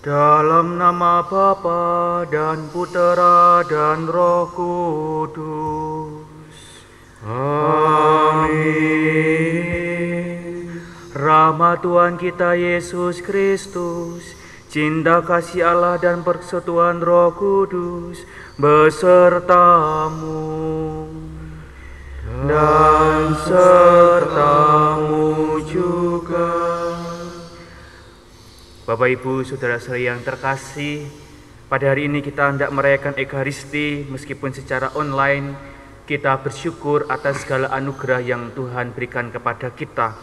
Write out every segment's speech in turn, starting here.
Dalam nama Bapa dan Putera dan Roh Kudus. Amin. Rahmat Tuhan kita Yesus Kristus, cinta kasih Allah dan persekutuan Roh Kudus besertamu dan sertamu juga. Bapak Ibu Saudara-saudari yang terkasih, pada hari ini kita hendak merayakan Ekaristi meskipun secara online. Kita bersyukur atas segala anugerah yang Tuhan berikan kepada kita.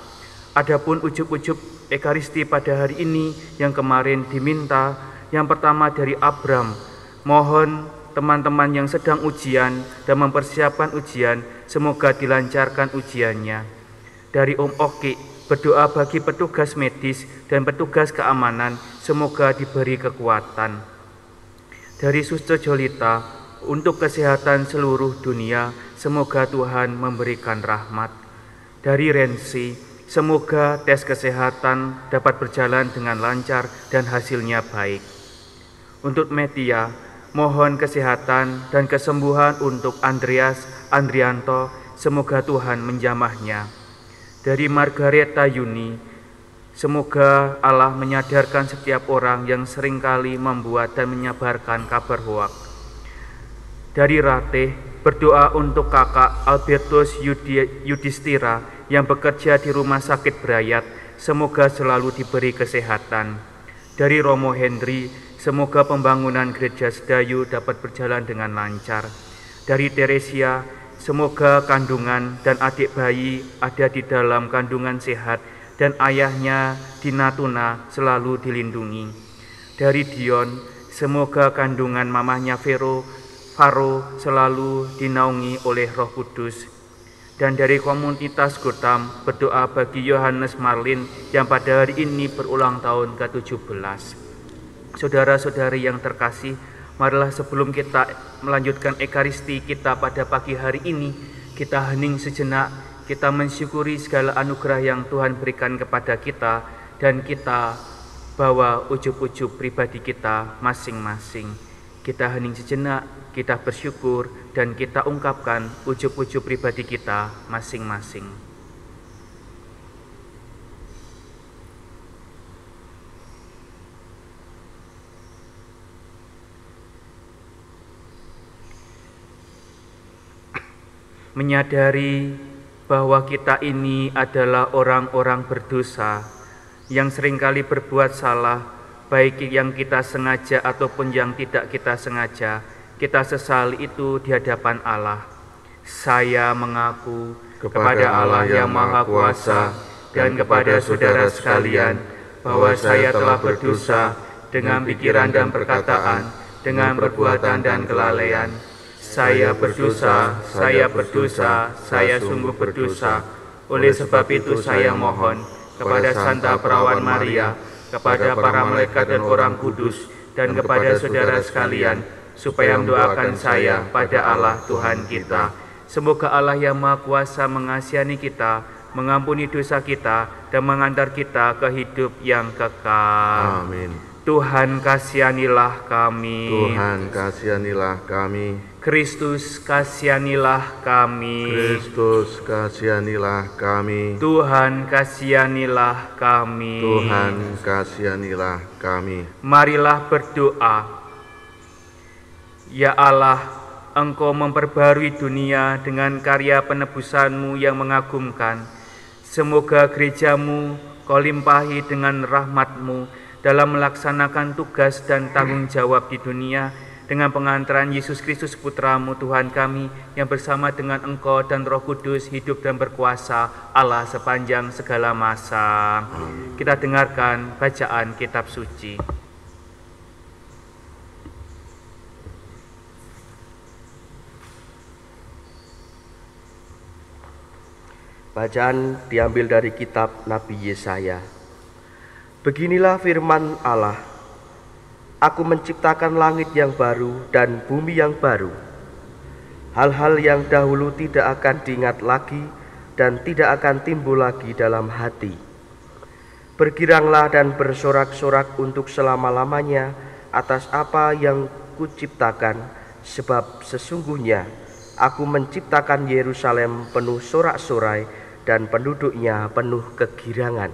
Adapun ujub-ujub Ekaristi pada hari ini yang kemarin diminta, yang pertama dari Abram. Mohon teman-teman yang sedang ujian dan mempersiapkan ujian, semoga dilancarkan ujiannya. Dari Om Oki, berdoa bagi petugas medis dan petugas keamanan, semoga diberi kekuatan. Dari Suster Jolita, untuk kesehatan seluruh dunia, semoga Tuhan memberikan rahmat. Dari Rensi, semoga tes kesehatan dapat berjalan dengan lancar dan hasilnya baik. Untuk Metia, mohon kesehatan dan kesembuhan untuk Andreas Andrianto, semoga Tuhan menjamahnya. Dari Margareta Yuni, semoga Allah menyadarkan setiap orang yang seringkali membuat dan menyebarkan kabar hoak. Dari Ratih, berdoa untuk kakak Albertus Yudhistira yang bekerja di Rumah Sakit Brayat, semoga selalu diberi kesehatan. Dari Romo Hendri, semoga pembangunan gereja Sedayu dapat berjalan dengan lancar. Dari Teresia, semoga kandungan dan adik bayi ada di dalam kandungan sehat dan ayahnya di Natuna selalu dilindungi. Dari Dion, semoga kandungan mamahnya Faro selalu dinaungi oleh Roh Kudus. Dan dari komunitas Gotham, berdoa bagi Yohanes Marlin yang pada hari ini berulang tahun ke-17. Saudara-saudari yang terkasih, marilah sebelum kita melanjutkan Ekaristi kita pada pagi hari ini, kita hening sejenak, kita mensyukuri segala anugerah yang Tuhan berikan kepada kita, dan kita bawa ujub-ujub pribadi kita masing-masing. Kita hening sejenak, kita bersyukur, dan kita ungkapkan ujub-ujub pribadi kita masing-masing. Menyadari bahwa kita ini adalah orang-orang berdosa yang seringkali berbuat salah, baik yang kita sengaja ataupun yang tidak kita sengaja. Kita sesali itu di hadapan Allah. Saya mengaku kepada Allah yang Maha Kuasa dan kepada saudara sekalian bahwa saya telah berdosa dengan pikiran dan perkataan, dengan perbuatan dan kelalaian. Saya berdosa, saya sungguh berdosa. Oleh sebab itu saya mohon kepada Santa Perawan Maria, kepada para malaikat dan orang kudus, dan kepada saudara sekalian, supaya mendoakan saya pada Allah Tuhan kita. Semoga Allah yang Maha Kuasa mengasihani kita, mengampuni dosa kita, dan mengantar kita ke hidup yang kekal. Amin. Tuhan kasihanilah kami. Tuhan kasihanilah kami. Kristus kasihanilah kami. Kristus kasihanilah kami. Tuhan kasihanilah kami. Tuhan kasihanilah kami. Marilah berdoa. Ya Allah, Engkau memperbarui dunia dengan karya penebusan-Mu yang mengagumkan. Semoga gereja-Mu Kau limpahi dengan rahmat-Mu dalam melaksanakan tugas dan tanggung jawab di dunia, dengan pengantaran Yesus Kristus Putra-Mu Tuhan kami, yang bersama dengan Engkau dan Roh Kudus hidup dan berkuasa Allah sepanjang segala masa. Kita dengarkan bacaan kitab suci. Bacaan diambil dari kitab Nabi Yesaya. Beginilah firman Allah, Aku menciptakan langit yang baru dan bumi yang baru. Hal-hal yang dahulu tidak akan diingat lagi dan tidak akan timbul lagi dalam hati. Bergiranglah dan bersorak-sorak untuk selama-lamanya atas apa yang kuciptakan, sebab sesungguhnya aku menciptakan Yerusalem penuh sorak-sorai dan penduduknya penuh kegirangan.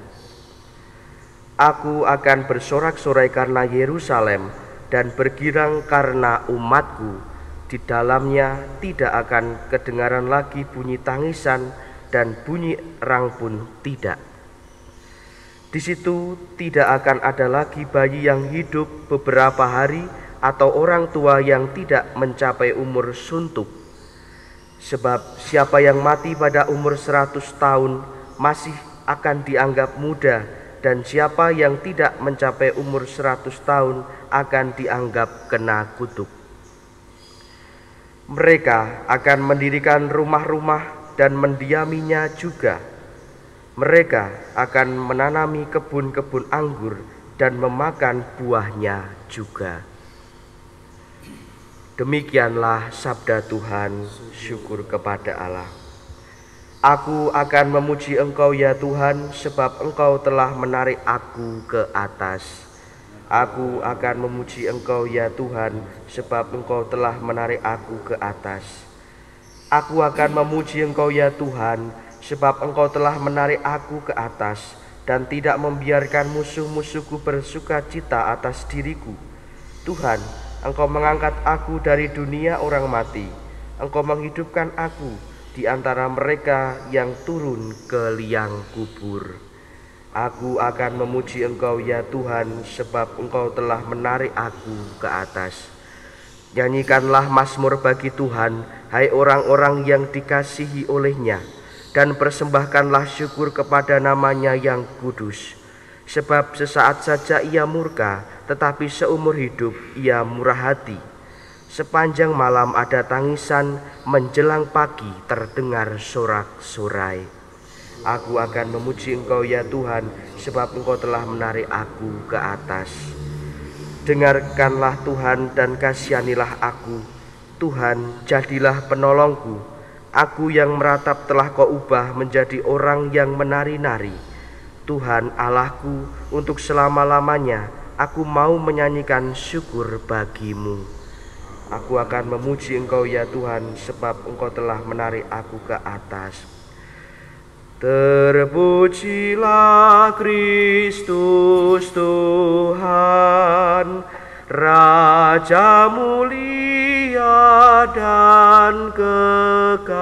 Aku akan bersorak-sorai karena Yerusalem dan bergirang karena umatku. Di dalamnya tidak akan kedengaran lagi bunyi tangisan dan bunyi erang pun tidak. Di situ tidak akan ada lagi bayi yang hidup beberapa hari atau orang tua yang tidak mencapai umur suntuk. Sebab siapa yang mati pada umur 100 tahun masih akan dianggap muda, dan siapa yang tidak mencapai umur 100 tahun akan dianggap kena kutuk. Mereka akan mendirikan rumah-rumah dan mendiaminya juga. Mereka akan menanami kebun-kebun anggur dan memakan buahnya juga. Demikianlah sabda Tuhan, syukur kepada Allah. Aku akan memuji Engkau ya Tuhan, sebab Engkau telah menarik aku ke atas. Aku akan memuji Engkau ya Tuhan, sebab Engkau telah menarik aku ke atas. Aku akan memuji Engkau ya Tuhan, sebab Engkau telah menarik aku ke atas dan tidak membiarkan musuh-musuhku bersuka cita atas diriku. Tuhan, Engkau mengangkat aku dari dunia orang mati. Engkau menghidupkan aku di antara mereka yang turun ke liang kubur. Aku akan memuji Engkau ya Tuhan, sebab Engkau telah menarik aku ke atas. Nyanyikanlah mazmur bagi Tuhan, hai orang-orang yang dikasihi oleh-Nya, dan persembahkanlah syukur kepada nama-Nya yang kudus. Sebab sesaat saja Ia murka, tetapi seumur hidup Ia murah hati. Sepanjang malam ada tangisan, menjelang pagi terdengar sorak-sorai. Aku akan memuji Engkau ya Tuhan, sebab Engkau telah menarik aku ke atas. Dengarkanlah Tuhan dan kasihanilah aku. Tuhan, jadilah penolongku. Aku yang meratap telah Kau ubah menjadi orang yang menari-nari. Tuhan Allahku, untuk selama-lamanya aku mau menyanyikan syukur bagi-Mu. Aku akan memuji Engkau ya Tuhan, sebab Engkau telah menarik aku ke atas. Terpujilah Kristus Tuhan, Raja mulia dan kekal.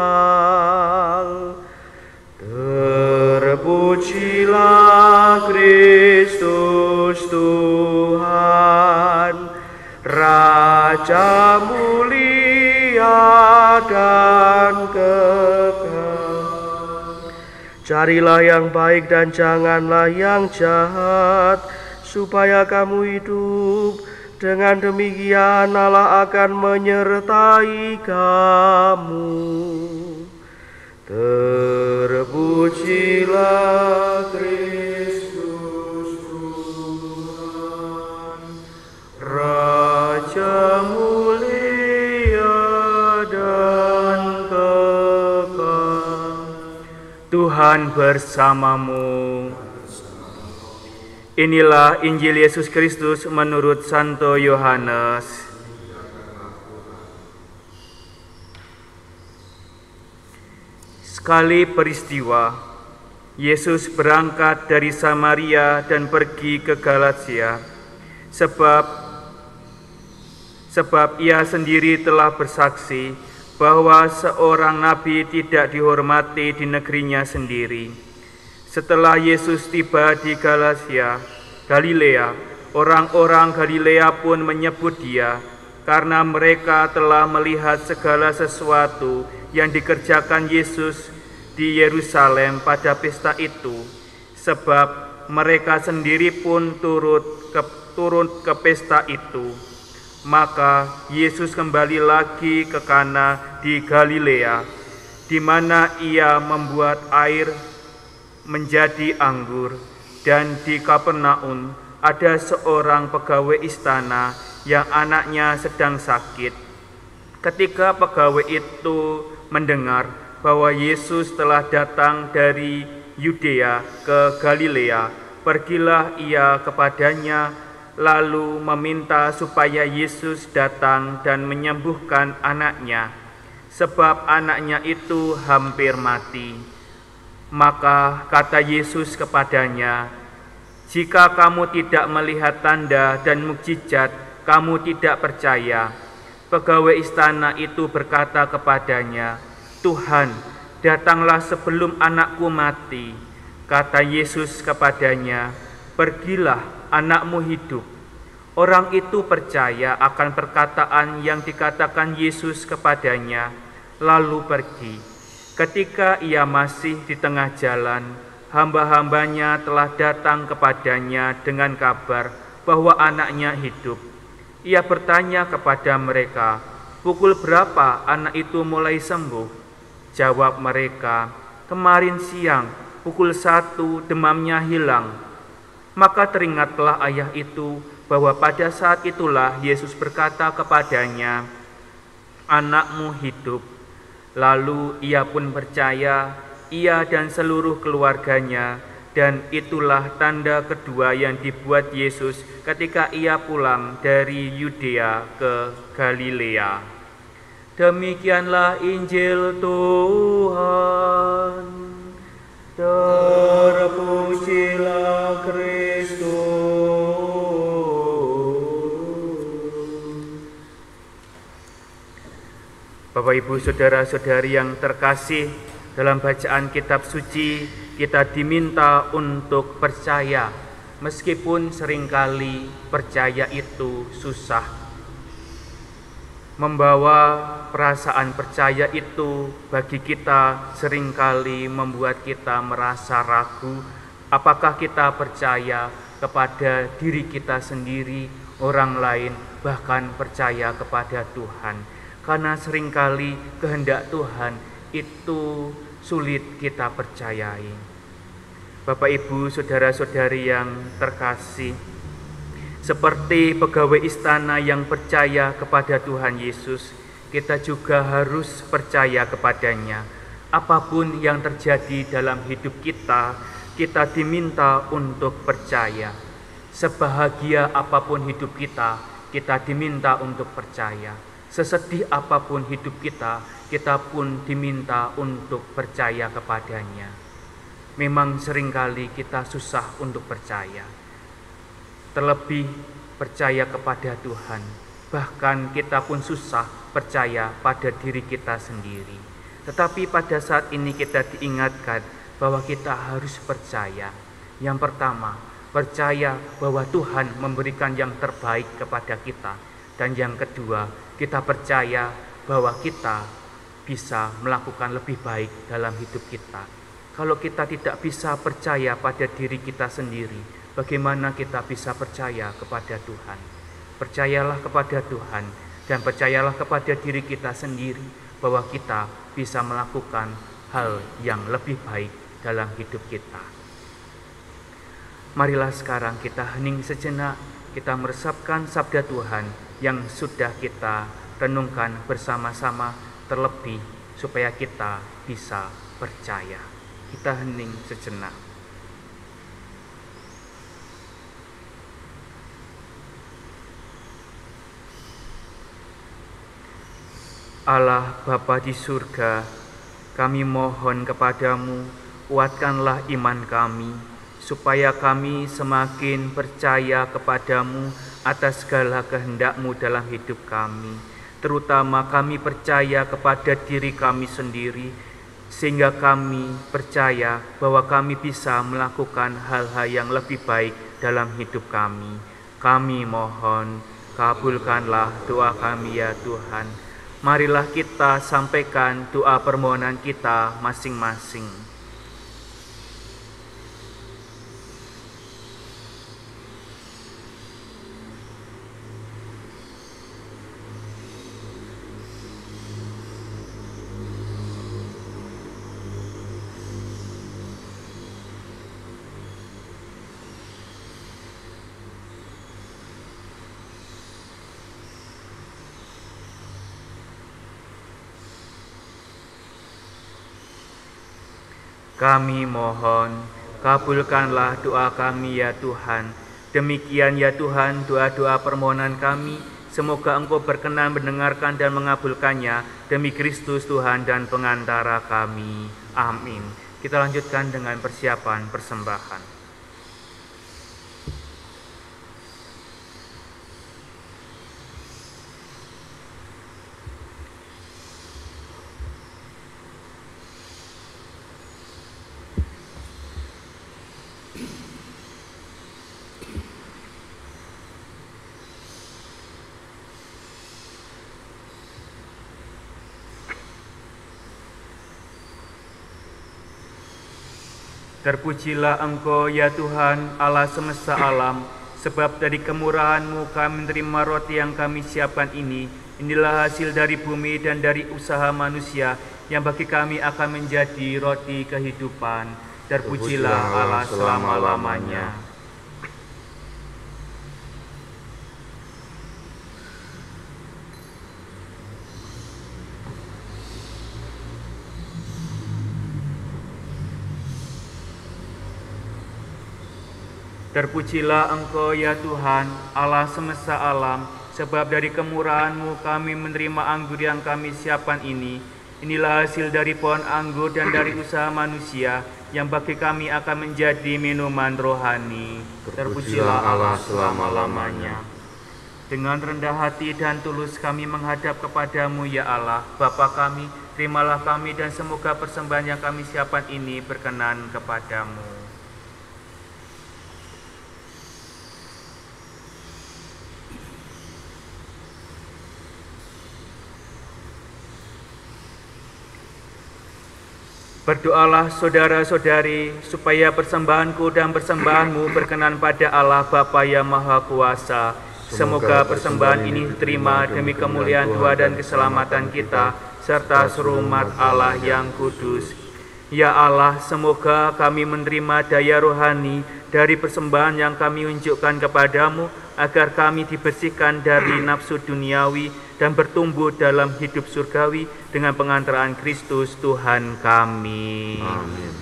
Terpujilah Kristus Tuhan, Raja mulia dan kekal. Carilah yang baik dan janganlah yang jahat, supaya kamu hidup. Dengan demikian Allah akan menyertai kamu. Terpujilah Kristus Tuhan, Raja mulia dan kekal. Tuhan bersamamu. Inilah Injil Yesus Kristus menurut Santo Yohanes. Sekali peristiwa, Yesus berangkat dari Samaria dan pergi ke Galatia, sebab Ia sendiri telah bersaksi bahwa seorang nabi tidak dihormati di negerinya sendiri. Setelah Yesus tiba di Galilea, orang-orang Galilea pun menyebut Dia, karena mereka telah melihat segala sesuatu yang dikerjakan Yesus di Yerusalem pada pesta itu, sebab mereka sendiri pun turun ke pesta itu. Maka Yesus kembali lagi ke Kana di Galilea, di mana Ia membuat air menjadi anggur, dan di Kapernaum ada seorang pegawai istana yang anaknya sedang sakit. Ketika pegawai itu mendengar bahwa Yesus telah datang dari Yudea ke Galilea, Pergilah ia kepadanya, lalu meminta supaya Yesus datang dan menyembuhkan anaknya, sebab anaknya itu hampir mati. Maka kata Yesus kepadanya, "Jika kamu tidak melihat tanda dan mukjizat, kamu tidak percaya." Pegawai istana itu berkata kepadanya, "Tuhan, datanglah sebelum anakku mati." Kata Yesus kepadanya, "Pergilah, anakmu hidup." Orang itu percaya akan perkataan yang dikatakan Yesus kepadanya, lalu pergi. Ketika ia masih di tengah jalan, hamba-hambanya telah datang kepadanya dengan kabar bahwa anaknya hidup. Ia bertanya kepada mereka, "Pukul berapa anak itu mulai sembuh?" Jawab mereka, "Kemarin siang, pukul 1 demamnya hilang." Maka teringatlah ayah itu bahwa pada saat itulah Yesus berkata kepadanya, "Anakmu hidup." Lalu ia pun percaya, ia dan seluruh keluarganya, dan itulah tanda kedua yang dibuat Yesus ketika ia pulang dari Yudea ke Galilea. Demikianlah Injil Tuhan. Terpujilah Kristus. Bapak, Ibu, saudara-saudari yang terkasih, dalam bacaan kitab suci kita diminta untuk percaya, meskipun seringkali percaya itu susah. Membawa perasaan percaya itu bagi kita seringkali membuat kita merasa ragu, apakah kita percaya kepada diri kita sendiri, orang lain, bahkan percaya kepada Tuhan. Karena seringkali kehendak Tuhan itu sulit kita percayai. Bapak, Ibu, saudara-saudari yang terkasih, seperti pegawai istana yang percaya kepada Tuhan Yesus, kita juga harus percaya kepadanya. Apapun yang terjadi dalam hidup kita, kita diminta untuk percaya. Sebahagia apapun hidup kita, kita diminta untuk percaya. Sesedih apapun hidup kita, kita pun diminta untuk percaya kepadanya. Memang seringkali kita susah untuk percaya, terlebih percaya kepada Tuhan. Bahkan kita pun susah percaya pada diri kita sendiri. Tetapi pada saat ini kita diingatkan bahwa kita harus percaya. Yang pertama, percaya bahwa Tuhan memberikan yang terbaik kepada kita. Dan yang kedua, kita percaya bahwa kita bisa melakukan lebih baik dalam hidup kita. Kalau kita tidak bisa percaya pada diri kita sendiri, bagaimana kita bisa percaya kepada Tuhan? Percayalah kepada Tuhan dan percayalah kepada diri kita sendiri bahwa kita bisa melakukan hal yang lebih baik dalam hidup kita. Marilah sekarang kita hening sejenak, kita meresapkan sabda Tuhan yang sudah kita renungkan bersama-sama, terlebih supaya kita bisa percaya. Kita hening sejenak. Allah Bapa di surga, kami mohon kepadamu, kuatkanlah iman kami, supaya kami semakin percaya kepadamu atas segala kehendak-Mu dalam hidup kami. Terutama kami percaya kepada diri kami sendiri, sehingga kami percaya bahwa kami bisa melakukan hal-hal yang lebih baik dalam hidup kami. Kami mohon, kabulkanlah doa kami ya Tuhan. Marilah kita sampaikan doa permohonan kita masing-masing. Kami mohon, Kabulkanlah doa kami ya Tuhan. Demikian ya Tuhan doa-doa permohonan kami. Semoga Engkau berkenan mendengarkan dan mengabulkannya demi Kristus Tuhan dan pengantara kami. Amin. Kita lanjutkan dengan persiapan persembahan. Terpujilah Engkau ya Tuhan Allah semesta alam, sebab dari kemurahan-Mu kami menerima roti yang kami siapkan ini. Inilah hasil dari bumi dan dari usaha manusia, yang bagi kami akan menjadi roti kehidupan. Terpujilah Allah selama-lamanya. Terpujilah Engkau ya Tuhan, Allah semesta alam, sebab dari kemurahan-Mu kami menerima anggur yang kami siapkan ini. Inilah hasil dari pohon anggur dan dari usaha manusia, yang bagi kami akan menjadi minuman rohani. Terpujilah Allah selama-lamanya. Dengan rendah hati dan tulus kami menghadap kepadamu ya Allah, Bapa kami, terimalah kami dan semoga persembahan yang kami siapkan ini berkenan kepadamu. Berdoalah saudara-saudari, supaya persembahanku dan persembahanmu berkenan pada Allah Bapa yang Maha Kuasa. Semoga persembahan ini diterima demi kemuliaan Tuhan dan keselamatan kita, serta seluruh umat Allah yang kudus. Ya Allah, semoga kami menerima daya rohani dari persembahan yang kami unjukkan kepadamu, agar kami dibersihkan dari nafsu duniawi dan bertumbuh dalam hidup surgawi dengan pengantaraan Kristus Tuhan kami. Amin.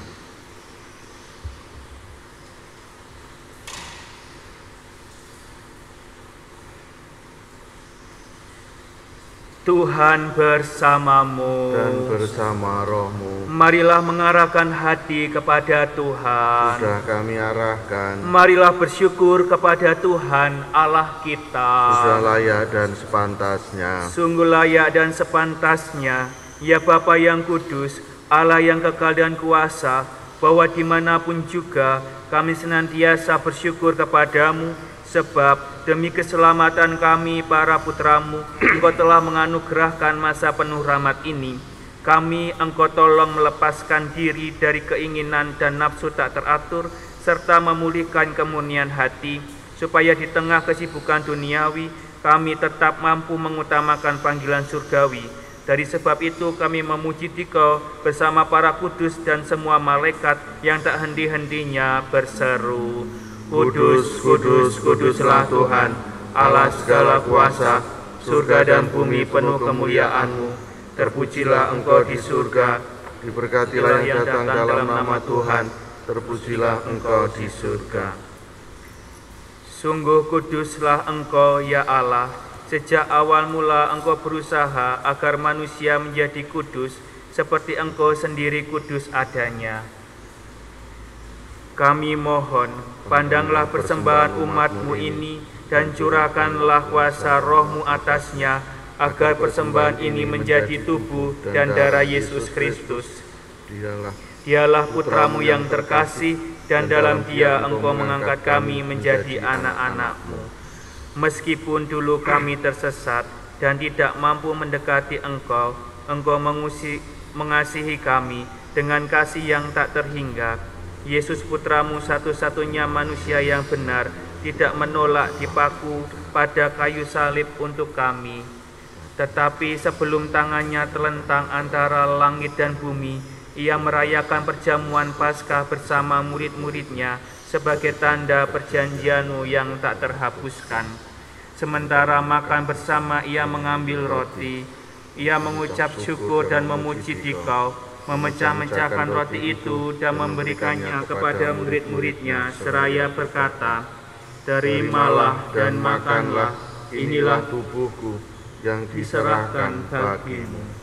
Tuhan bersamamu Dan bersama rohmu. Marilah mengarahkan hati kepada Tuhan. Sudah kami arahkan. Marilah bersyukur kepada Tuhan Allah kita. Sudah layak dan sepantasnya. Sungguh layak dan sepantasnya, ya Bapa yang kudus, Allah yang kekal dan kuasa, bahwa dimanapun juga kami senantiasa bersyukur kepadamu, sebab demi keselamatan kami para putramu, Engkau telah menganugerahkan masa penuh rahmat ini. Kami Engkau tolong melepaskan diri dari keinginan dan nafsu tak teratur, serta memulihkan kemurnian hati, supaya di tengah kesibukan duniawi, kami tetap mampu mengutamakan panggilan surgawi. Dari sebab itu kami memuji Dikau bersama para kudus dan semua malaikat yang tak henti-hentinya berseru, Kudus, kudus, kuduslah Tuhan, Allah segala kuasa, surga dan bumi penuh kemuliaan-Mu. Terpujilah Engkau di surga, Diberkatilah yang datang dalam nama Tuhan. Terpujilah Engkau di surga. Sungguh kuduslah Engkau ya Allah. Sejak awal mula Engkau berusaha agar manusia menjadi kudus, seperti Engkau sendiri kudus adanya. Kami mohon, pandanglah persembahan umat-Mu ini, dan curahkanlah kuasa Roh-Mu atasnya, agar persembahan ini menjadi tubuh dan darah Yesus Kristus. Dialah Putra-Mu yang terkasih, dan dalam Dia Engkau mengangkat kami menjadi anak-anak-Mu. Meskipun dulu kami tersesat dan tidak mampu mendekati Engkau, Engkau mengasihi kami dengan kasih yang tak terhingga. Yesus Putra-Mu satu-satunya manusia yang benar, tidak menolak dipaku pada kayu salib untuk kami. Tetapi sebelum tangannya terlentang antara langit dan bumi, Ia merayakan perjamuan Paskah bersama murid-muridnya sebagai tanda perjanjian-Mu yang tak terhapuskan. Sementara makan bersama, Ia mengambil roti. Ia mengucap syukur dan memuji Dikau, memecah-mecahkan roti itu dan memberikannya kepada murid-muridnya, seraya berkata, "Terimalah dan makanlah, inilah tubuhku yang diserahkan bagimu."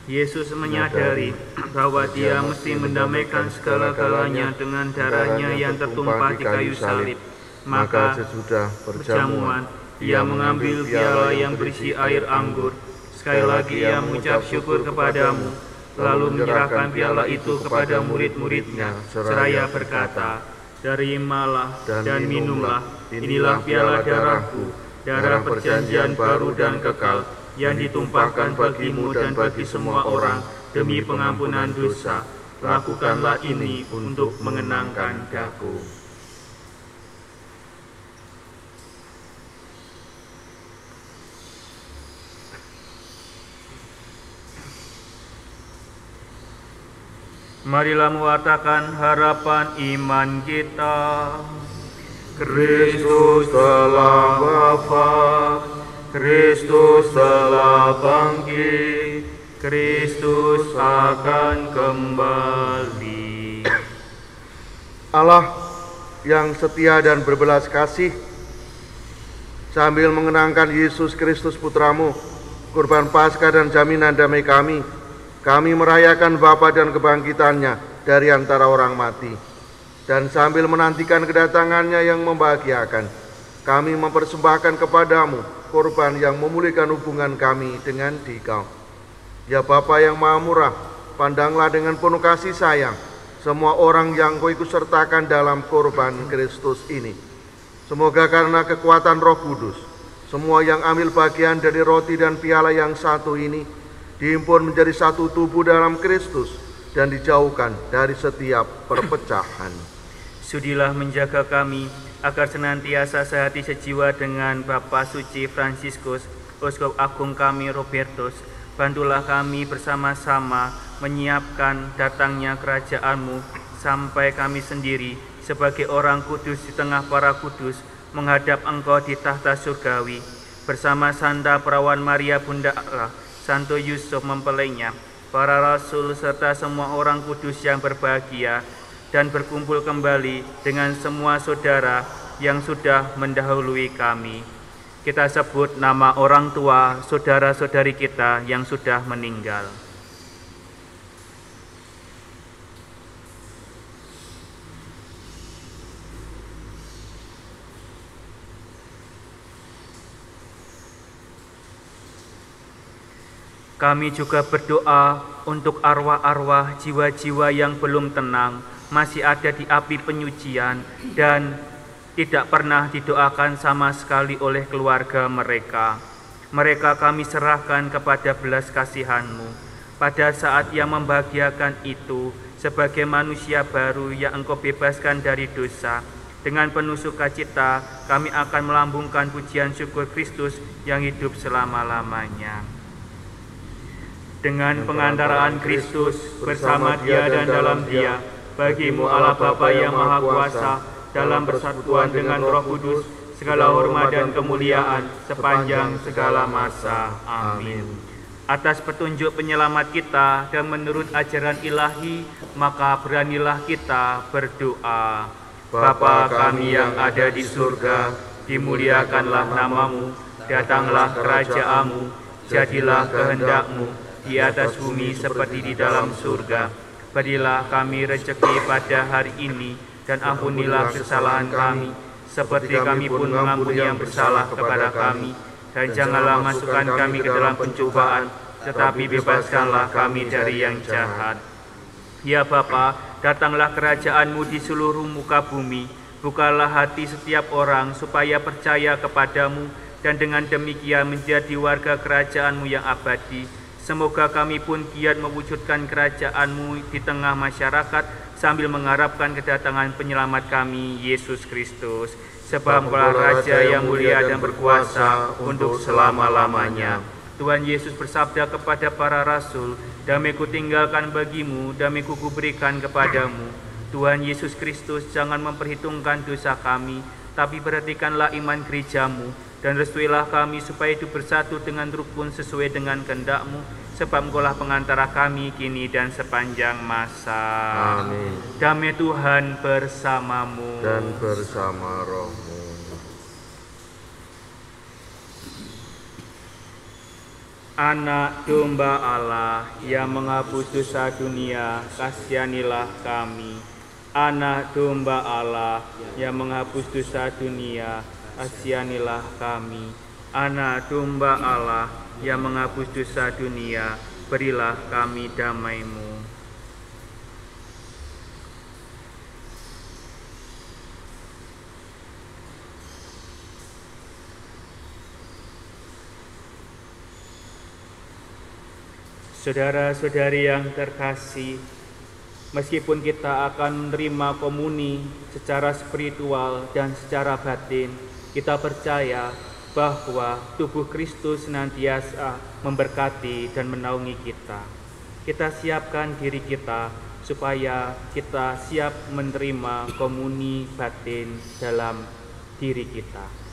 Yesus menyadari bahwa dia mesti mendamaikan segala-galanya dengan darahnya yang tertumpah di kayu salib. Maka sesudah berjamuan, ia mengambil piala yang berisi air anggur. Sekali lagi ia mengucap syukur kepadamu, lalu menyerahkan piala itu kepada murid-muridnya, seraya berkata, "Terimalah dan minumlah, inilah piala darahku, darah perjanjian baru dan kekal, yang ditumpahkan bagimu dan bagi semua orang demi pengampunan dosa. Lakukanlah ini untuk mengenangkan aku." Marilah mewartakan harapan iman kita. Kristus telah wafat, Kristus telah bangkit, Kristus akan kembali. Allah yang setia dan berbelas kasih, sambil mengenangkan Yesus Kristus Putramu, kurban Paskah dan jaminan damai kami merayakan Bapa dan kebangkitannya dari antara orang mati. Dan sambil menantikan kedatangannya yang membahagiakan, kami mempersembahkan kepadamu korban yang memulihkan hubungan kami dengan Dikau. Ya Bapa yang Maha Murah, pandanglah dengan penuh kasih sayang semua orang yang Kau ikut sertakan dalam korban Kristus ini. Semoga karena kekuatan Roh Kudus, semua yang ambil bagian dari roti dan piala yang satu ini dihimpun menjadi satu tubuh dalam Kristus dan dijauhkan dari setiap perpecahan. Sudilah menjaga kami agar senantiasa sehati sejiwa dengan Bapa Suci Fransiskus, Uskup Agung kami Robertus. Bantulah kami bersama-sama menyiapkan datangnya kerajaan-Mu, sampai kami sendiri sebagai orang kudus di tengah para kudus menghadap Engkau di tahta surgawi, bersama Santa Perawan Maria Bunda Allah, Santo Yusuf mempelainya, para rasul serta semua orang kudus yang berbahagia, dan berkumpul kembali dengan semua saudara yang sudah mendahului kami. Kita sebut nama orang tua, saudara-saudari kita yang sudah meninggal. Kami juga berdoa untuk arwah-arwah jiwa-jiwa yang belum tenang, masih ada di api penyucian, dan tidak pernah didoakan sama sekali oleh keluarga mereka. Mereka kami serahkan kepada belas kasihan-Mu. Pada saat yang membahagiakan itu, sebagai manusia baru yang Engkau bebaskan dari dosa, dengan penuh sukacita kami akan melambungkan pujian syukur Kristus yang hidup selama-lamanya. Dengan pengantaraan Kristus bersama Dia dan dalam Dia, bagimu Allah Bapa yang Maha Kuasa, dalam persatuan dengan Roh Kudus, segala hormat dan kemuliaan sepanjang segala masa. Amin. Atas petunjuk penyelamat kita dan menurut ajaran ilahi, maka beranilah kita berdoa. Bapa kami yang ada di surga, dimuliakanlah namamu, datanglah kerajaan-Mu, jadilah kehendak-Mu di atas bumi seperti di dalam surga. Berilah kami rezeki pada hari ini, dan ampunilah kesalahan kami, seperti kami pun mengampuni yang bersalah kepada kami. Dan janganlah masukkan kami ke dalam pencobaan, tetapi bebaskanlah kami dari yang jahat. Ya Bapa, datanglah kerajaan-Mu di seluruh muka bumi. Bukalah hati setiap orang supaya percaya kepadamu, dan dengan demikian menjadi warga kerajaan-Mu yang abadi. Semoga kami pun giat mewujudkan kerajaan-Mu di tengah masyarakat, sambil mengharapkan kedatangan penyelamat kami, Yesus Kristus. Sebab Engkaulah Raja yang mulia dan berkuasa untuk selama-lamanya. Tuhan Yesus bersabda kepada para rasul, "Damai-Ku tinggalkan bagimu, damai-Ku kuberikan kepadamu. Tuhan Yesus Kristus, jangan memperhitungkan dosa kami, tapi perhatikanlah iman gerejamu, dan restuilah kami supaya hidup bersatu dengan rukun sesuai dengan kehendak-Mu, sebab Engkaulah pengantara kami kini dan sepanjang masa. Amin. Damai Tuhan bersamamu. Dan bersama rohmu. Anak domba Allah yang menghapus dosa dunia, kasihanilah kami. Anak domba Allah yang menghapus dosa dunia, kasihanilah kami. Anak domba Allah yang menghapus dosa dunia, berilah kami damai-Mu. Saudara-saudari yang terkasih, meskipun kita akan menerima komuni secara spiritual dan secara batin, kita percaya bahwa tubuh Kristus senantiasa memberkati dan menaungi kita. Kita siapkan diri kita supaya kita siap menerima komuni batin dalam diri kita.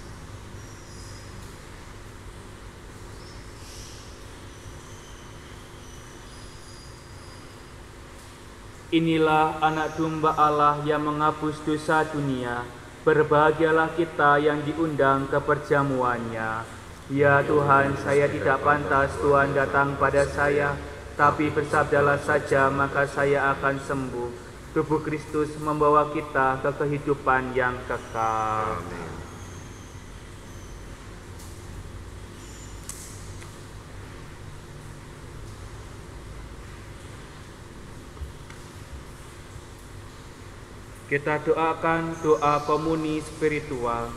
Inilah anak domba Allah yang menghapus dosa dunia. Berbahagialah kita yang diundang ke perjamuannya. Ya Tuhan, saya tidak pantas Tuhan datang pada saya, tapi bersabdalah saja maka saya akan sembuh. Tubuh Kristus membawa kita ke kehidupan yang kekal. Amin. Kita doakan doa komuni spiritual.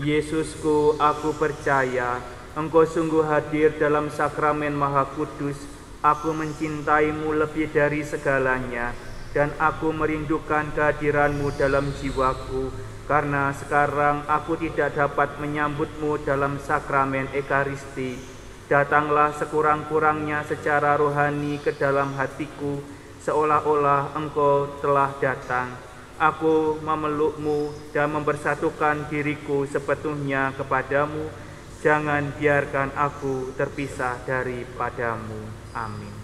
Yesusku, aku percaya Engkau sungguh hadir dalam sakramen Maha Kudus. Aku mencintaimu lebih dari segalanya, dan aku merindukan kehadiranmu dalam jiwaku, karena sekarang aku tidak dapat menyambutmu dalam sakramen Ekaristi. Datanglah sekurang-kurangnya secara rohani ke dalam hatiku, seolah-olah Engkau telah datang. Aku memelukmu dan mempersatukan diriku sepenuhnya kepadamu. Jangan biarkan aku terpisah daripadamu. Amin.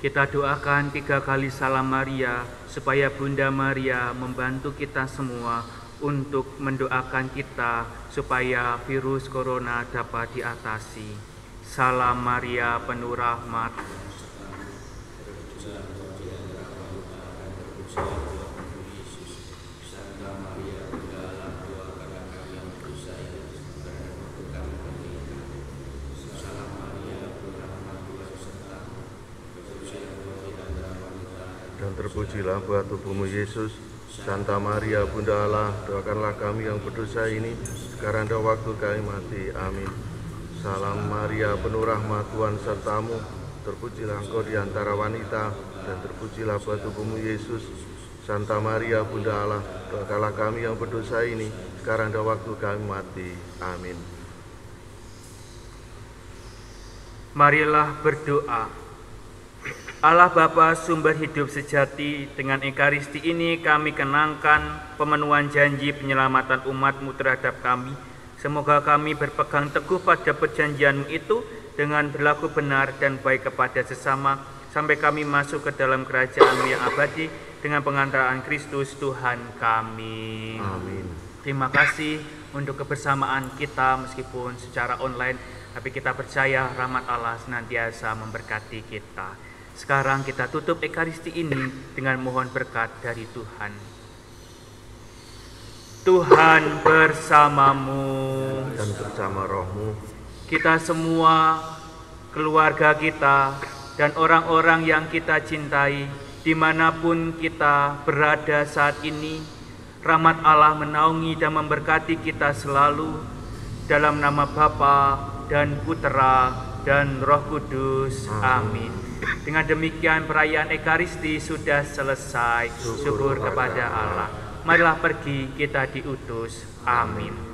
Kita doakan 3 kali salam Maria, supaya Bunda Maria membantu kita semua untuk mendoakan kita supaya virus corona dapat diatasi. Salam Maria, penuh rahmat. Dan terpujilah buat tubuhmu Yesus. Santa Maria Bunda Allah, doakanlah kami yang berdosa ini sekarang dan waktu kami mati. Amin. Salam Maria, penuh rahmat, Tuhan sertamu. Terpujilah engkau di antara wanita, dan terpujilah buat tubuhmu Yesus. Santa Maria Bunda Allah, doakanlah kami yang berdosa ini sekarang dan waktu kami mati. Amin. Marilah berdoa. Allah Bapa sumber hidup sejati, dengan Ekaristi ini kami kenangkan pemenuhan janji penyelamatan umat-Mu terhadap kami. Semoga kami berpegang teguh pada perjanjian-Mu itu dengan berlaku benar dan baik kepada sesama, sampai kami masuk ke dalam kerajaan-Mu yang abadi dengan pengantaraan Kristus Tuhan kami. Amin. Terima kasih untuk kebersamaan kita meskipun secara online, tapi kita percaya rahmat Allah senantiasa memberkati kita. Sekarang kita tutup Ekaristi ini dengan mohon berkat dari Tuhan. Tuhan bersamamu Dan bersama rohmu. kita semua, keluarga kita, dan orang-orang yang kita cintai, dimanapun kita berada saat ini, rahmat Allah menaungi dan memberkati kita selalu, dalam nama Bapa dan Putera dan Roh Kudus. Amin. Dengan demikian perayaan Ekaristi sudah selesai. Syukur kepada Allah. Marilah pergi, kita diutus. Amin.